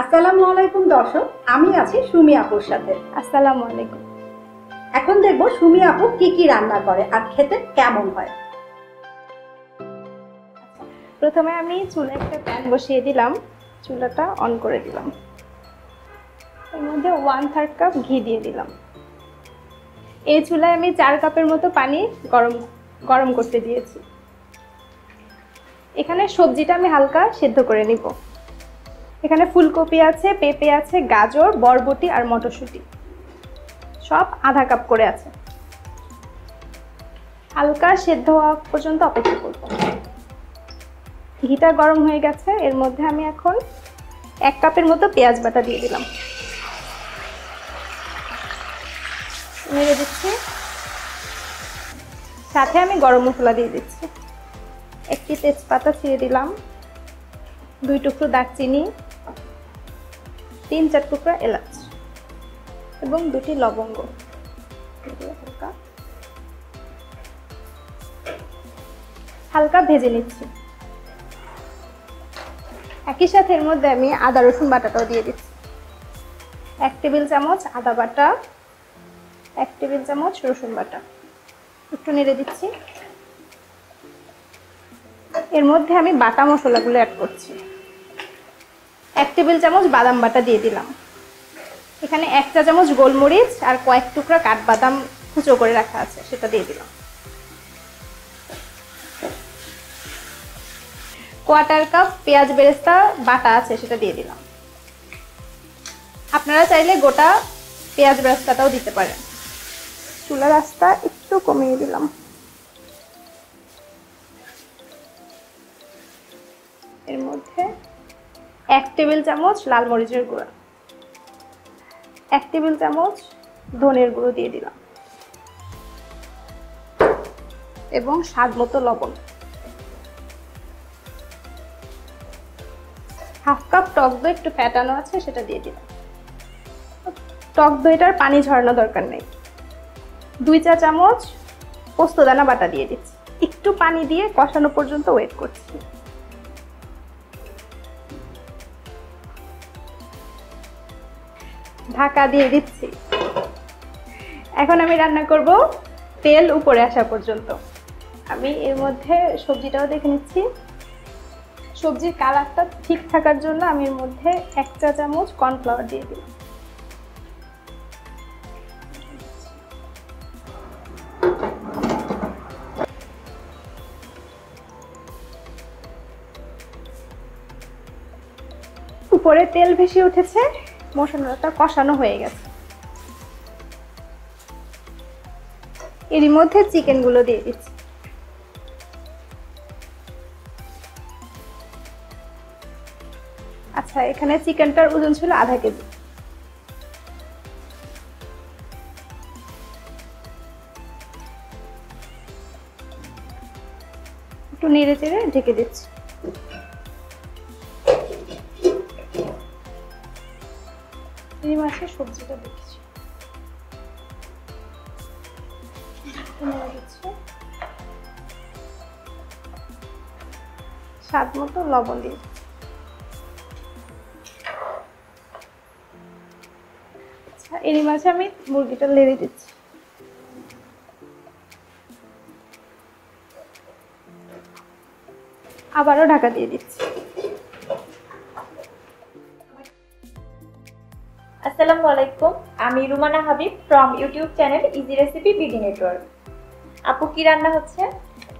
আসসালামু আলাইকুম দর্শক, আমি আছি সুমি আপুর সাথে। আসসালামু আলাইকুম। এখন দেখব সুমি আপু কি কি রান্না করে আর খেতে কেমন হয়। প্রথমে আমি চুলায় একটা প্যান বসিয়ে দিলাম, চুলাটা অন করে দিলাম। এর মধ্যে 1/3 কাপ ঘি দিয়ে দিলাম। এই চুলায় আমি 4 কাপের মতো পানি গরম করতে দিয়েছি। এখানে সবজিটা আমি হালকা সিদ্ধ করে নিব। এখানে ফুলকপি আছে, পেঁপে আছে, গাজর, বরবটি আর মটরশুঁটি সব আধা কাপ করে আছে। হালকা সেদ্ধ হওয়া পর্যন্ত অপেক্ষা করব। ঘিটা গরম হয়ে গেছে, এর মধ্যে আমি এখন 1 কাপের মতো পেঁয়াজ বাটা দিয়ে দিলাম। নেড়ে দিচ্ছি, সাথে আমি গরম মশলা দিয়ে দিচ্ছি। একটি তেজপাতা ছিঁড়ে দিলাম, 2 টুকরো দারচিনি, 3-4 টুকরা এলাচ এবং 2টি লবঙ্গ হালকা ভেজে নিচ্ছি। একই সাথে এর মধ্যে আমি আদা রসুন বাটাটাও দিয়ে দিচ্ছি। 1 টেবিল চামচ আদা বাটা, 1 টেবিল চামচ রসুন বাটা। একটু নেড়ে দিচ্ছি। এর মধ্যে আমি বাটা মশলাগুলো অ্যাড করছি। 1 টেবিল চামচ বাদাম বাটা দিয়ে দিলাম। এখানে 1 চা চামচ গোলমরিচ আর কয়েক টুকরা কাঠবাদাম কুচো করে রাখা আছে, সেটা দিয়ে দিলাম। 1/4 কাপ পেঁয়াজ বেরেস্তা বাটা আছে, সেটা দিয়ে দিলাম। আপনারা চাইলে গোটা পেঁয়াজ বেরেস্তাটাও দিতে পারেন। চুলার আঁচটা একটু কমিয়ে দিলাম। এর মধ্যে 1 টেবিল চামচ লাল মরিচের গুঁড়া, 1 টেবিল চামচ ধনের গুঁড়ো দিয়ে দিলাম এবং স্বাদ মতো লবণ। 1/2 কাপ টক দই একটু ফ্যাটানো আছে, সেটা দিয়ে দিলাম। টক দইটার পানি ঝরানো দরকার নেই। 2 চা চামচ পোস্তদানা বাটা দিয়ে দিচ্ছি। একটু পানি দিয়ে কষানো পর্যন্ত ওয়েট করছি। ঢাকা দিয়ে দিচ্ছি। এখন আমি রান্না করব তেল উপরে আসা পর্যন্ত। আমি এর মধ্যে সবজিটাও দেখে নিচ্ছি। সবজির কালারটা ঠিক থাকার জন্য আমি এর মধ্যে 1 চা চামচ কর্নফ্লাওয়ার দিয়ে দিলাম। উপরে তেল ভেসে উঠেছে, মশলাটা কষানো হয়ে গেছে। এরই মধ্যে চিকেনগুলো দিয়ে দিচ্ছি। আচ্ছা, এখানে চিকেনটার ওজন ছিল আধা কেজি। একটু নেড়ে চেড়ে ঢেকে দিচ্ছি। এই মাছের সবজিটা দেখছি। স্বাদ মতো লবণ দিয়ে দিচ্ছি। আচ্ছা, এরই মাঝে আমি মুরগিটা লেড়ে দিচ্ছি। আবারও ঢাকা দিয়ে দিচ্ছি। আসসালামু আলাইকুম, আমি Rumana Habib from YouTube channel easy recipe BD network. আপু কি রান্না হচ্ছে?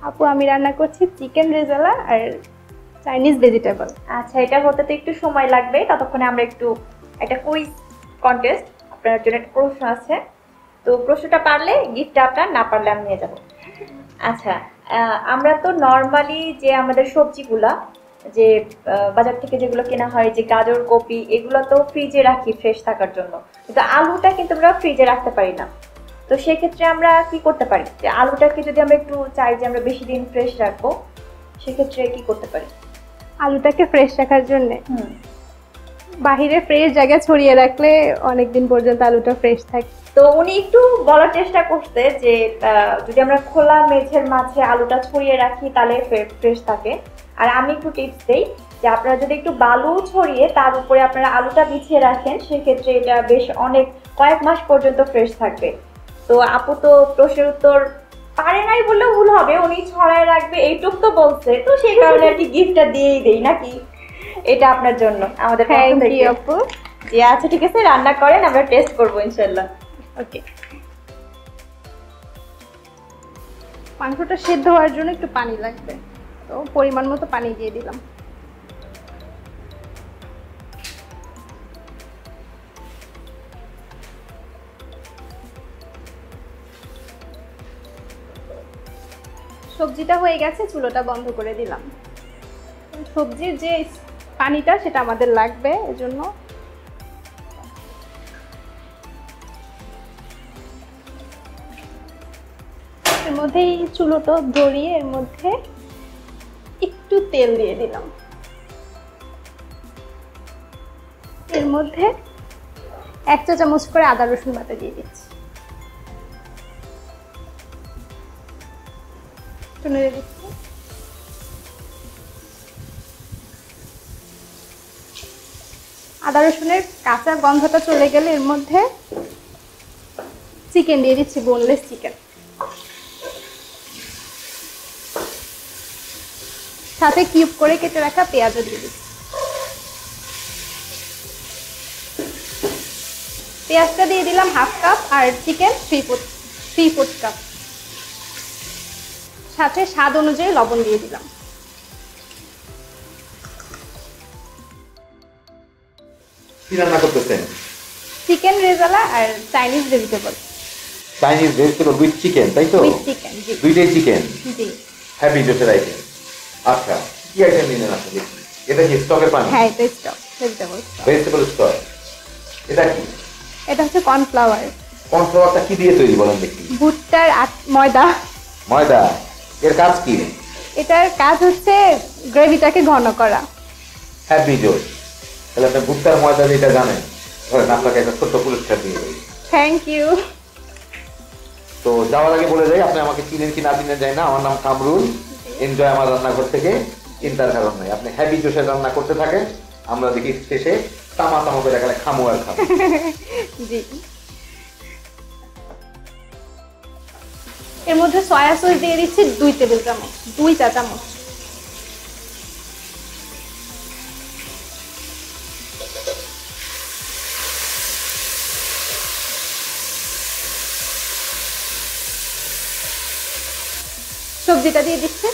আপু, আমি রান্না করছি চিকেন রেজালা আর চাইনিজ ভেজিটেবল। আচ্ছা, এটা হতে তো একটু সময় লাগবে, ততক্ষণে আমরা একটা কুইজ কন্টেস্ট, আপনার জন্য একটা প্রশ্ন আছে। তো প্রশ্নটা পারলে গিফটটা আপনার, না পারলে আমি নিয়ে যাব। আচ্ছা, আমরা তো নর্মালি যে আমাদের সবজিগুলা যে বাজার থেকে যেগুলো কেনা হয়, যে গাজর, কপি, এগুলো তো ফ্রিজে রাখি ফ্রেশ থাকার জন্য, কিন্তু আলুটা কিন্তু আমরা ফ্রিজে রাখতে পারি না। তো সেক্ষেত্রে আমরা কি করতে পারি? যে আলুটাকে যদি আমরা একটু চাই যে আমরা বেশি দিন ফ্রেশ রাখবো, সেক্ষেত্রে কি করতে পারি? আলুটাকে ফ্রেশ রাখার জন্য বাহিরে ফ্রেশ জায়গায় ছড়িয়ে রাখলে অনেকদিন পর্যন্ত আলুটা ফ্রেশ থাকে। তো উনি একটু বলার চেষ্টা করছে যে যদি আমরা খোলা মেঝের মাঝে আলুটা ছড়িয়ে রাখি তাহলে ফ্রেশ থাকে। আর আমি একটু টিপস দেই যে আপনারা যদি একটু বালু ছড়িয়ে তার উপরে আপনারা আলুটা বিছিয়ে রাখেন, সেক্ষেত্রে এটা বেশ অনেক কয়েক মাস পর্যন্ত ফ্রেশ থাকবে। তো আপু তো প্রশ্নের উত্তর পারে নাই বললেও ভুল হবে, উনি ছড়ায় রাখবে এইটুক তো বলছে, তো সেই কারণে আর কি গিফটটা দিয়েই দেই নাকি। এটা আপনার জন্য আমাদের পক্ষ থ্যাংক থেকে। ইউ আপু। জি আচ্ছা ঠিক আছে, রান্না করেন, আমরা টেস্ট করবো ইনশাল্লাহ। ওকে, মাংসটা সেদ্ধ হওয়ার জন্য একটু পানি লাগবে, তো পরিমাণ মতো পানি দিয়ে দিলাম। সবজিটা হয়ে গেছে, চুলোটা বন্ধ করে দিলাম। সবজির যে পানিটা সেটা আমাদের লাগবে, এজন্য এর মধ্যে এই চুলোটা ধরিয়ে এর মধ্যে একটু তেল দিয়ে দিলাম। এর মধ্যে 1 চা চামচ করে আদা রসুন বাটা দিয়ে দিচ্ছি। নেড়ে দিচ্ছি। আদা রসুনের কাঁচা গন্ধটা চলে গেলে এর মধ্যে চিকেন দিয়ে দিচ্ছি, বোনলেস চিকেন। সাথে কিউব করে কেটে রাখা পেঁয়াজও দিয়ে দিচ্ছি। পেঁয়াজটা দিয়ে দিলাম 1/2 কাপ আর চিকেন 3/4 কাপ। সাথে স্বাদ অনুযায়ী লবণ দিয়ে দিলাম। কি রান্না করতেছেন? চিকেন রেজালা আর Chinese vegetable. Chinese vegetable with chicken, তাই তো? উইথ চিকেন, জি। দুইটাই চিকেন? জি। হ্যাপি জোসের আইটেম। আচ্ছা, কি আইটেম নিলেন আপনি? এটা কি স্টকের পানি? হ্যাঁ, এটা stock, vegetable stock. Vegetable stock. এটা কি? এটা হচ্ছে কর্নফ্লাওয়ার। কর্নফ্লাওয়ারটা কি দিয়ে তৈরি বলেন দেখি? ভুট্টার ময়দা। ময়দা। এর কাজ কি? এটার কাজ হচ্ছে গ্রেভিটাকে ঘন করা। হ্যাপি জোস। তাহলে আপনি ভুট্টার ময়দা যেটা জানেন, ধরেন আপনাকে একটা ছোট্ট পুরস্কার দিয়ে দেই। Thank you. তো যাওয়ার আগে বলে যাই, আপনি আমাকে চিনেন কি না চিনেন যায় না, আমার নাম কামরুল। এনজয় আমার রান্নাঘর থেকে, চিন্তার কারণ নাই। আপনি হ্যাপি জোসের রান্না করতে থাকেন, আমরা দেখি শেষে তামা তামা করে এখানে খামো আর খাবো। জি। এর মধ্যে সয়া সস দিয়ে দিচ্ছি 2 টেবিল চামচ, 2 চা চামচ। সবজিটা দিয়ে দিচ্ছি।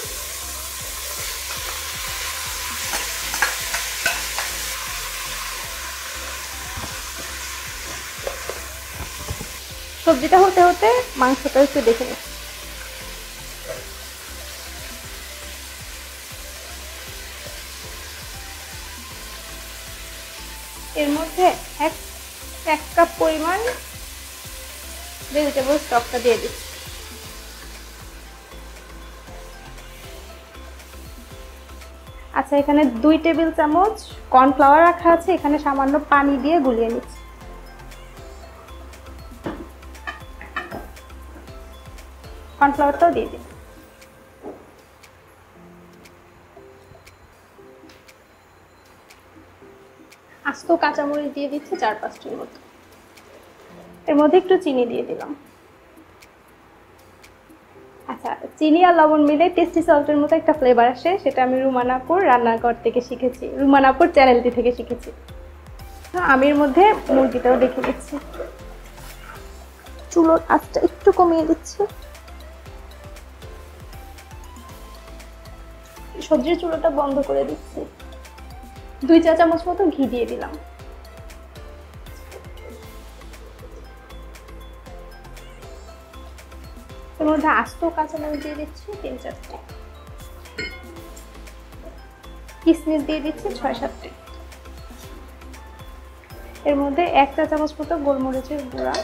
সবজিটা হতে হতে মাংসটা একটু দেখে নিচ্ছি। এর মধ্যে এক কাপ পরিমাণ ভেজিটেবল স্টকটা দিয়ে দিচ্ছি। আচ্ছা, এখানে 2 টেবিল চামচ কর্নফ্লাওয়ার রাখা আছে, এখানে সামান্য পানি দিয়ে গুলিয়ে নিচ্ছি। কর্নফ্লাওয়ারটাও দিয়ে দিই। আস্ত কাঁচামরিচ দিয়ে দিচ্ছি 4-5টির মতো। এর মধ্যে একটু চিনি দিয়ে দিলাম। আচ্ছা, চিনি আর লবণ মিলে টেস্টি সল্টের মতো একটা ফ্লেভার আসে, সেটা আমি রুমানাপুর রান্নাঘর থেকে শিখেছি, রুমানাপুর চ্যানেলটি থেকে শিখেছি। আমি এর মধ্যে মুরগিটাও দেখে দিচ্ছি। চুলোর আঁচটা একটু কমিয়ে দিচ্ছি। সবজির চুলোটা বন্ধ করে দিচ্ছি। 2 চা চামচ মতো ঘি দিয়ে দিলাম। এর মধ্যে আস্ত কাঁচামরিচ দিয়ে দিচ্ছি 3-4টি। কিশমিশ দিয়ে দিচ্ছি 6-7টি। এর মধ্যে 1 চা চামচ মতো গোলমরিচের গুঁড়া,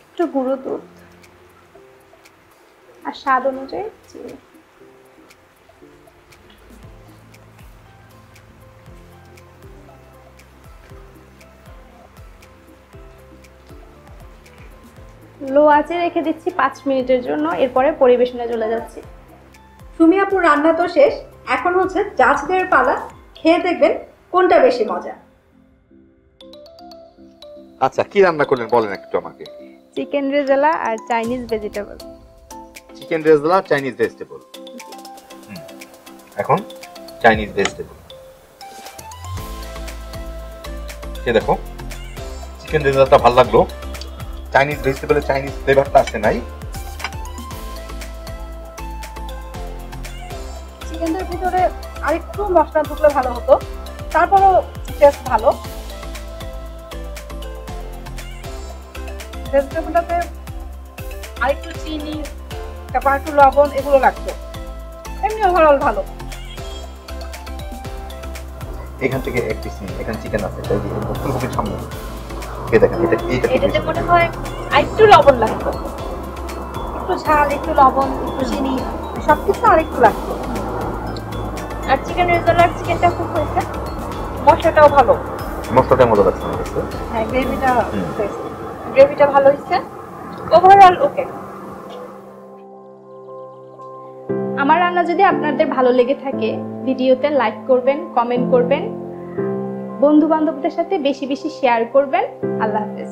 একটু গুঁড়ো দুধ আর স্বাদ অনুযায়ী চিনি। লো আঁচে রেখে দিচ্ছি 5 মিনিটের জন্য, এরপরে পরিবেশনে চলে যাচ্ছি। সুমি আপুর রান্না তো শেষ, এখন হচ্ছে জাজদের পালা। খেয়ে দেখবেন কোনটা বেশি মজা। আচ্ছা, কি রান্না করলেন বলেন একটু আমাকে। চিকেন রেজালা আর Chinese vegetable. Chicken rezala, Chinese vegetable. এখন চাইনিজ ভেজিটেবল দেখো, চিকেন রেজালাটা ভালো লাগলো, চাইনিজ ভেজিটেবলের চাইনিজ ফ্লেভারটা আসে নাই। চিকেনের ভিতরে আরেকটু মশলা ঢুকলে ভালো হতো, তারপরও টেস্ট ভালো। ভেজিটেবলটাতে আরেকটু চিনি, তারপর একটু লবণ এগুলো লাগতো। এমনি ওভারঅল ভালো। এখান থেকে এক পিস নিন, এখানে চিকেন আছে, তাই দিয়ে ফুলকপির সামনে খেয়ে দেখেন। এটাতে মনে হয় আরেকটু লবণ লাগতো, একটু ঝাল, একটু লবণ, একটু চিনি, সবকিছু আরেকটু লাগতো। আর চিকেন রেজালার চিকেনটা খুব হয়েছে, মশলাটাও ভালো, মশলাটা মজা লাগছে আমার কাছে। হ্যাঁ, গ্রেভিটা গ্রেভিটা ভালো হয়েছে, ওভারঅল ওকে। আমার রান্না যদি আপনাদের ভালো লেগে থাকে, ভিডিওতে লাইক করবেন, কমেন্ট করবেন, বন্ধু বান্ধবদের সাথে বেশি বেশি শেয়ার করবেন। আল্লাহ হাফেজ।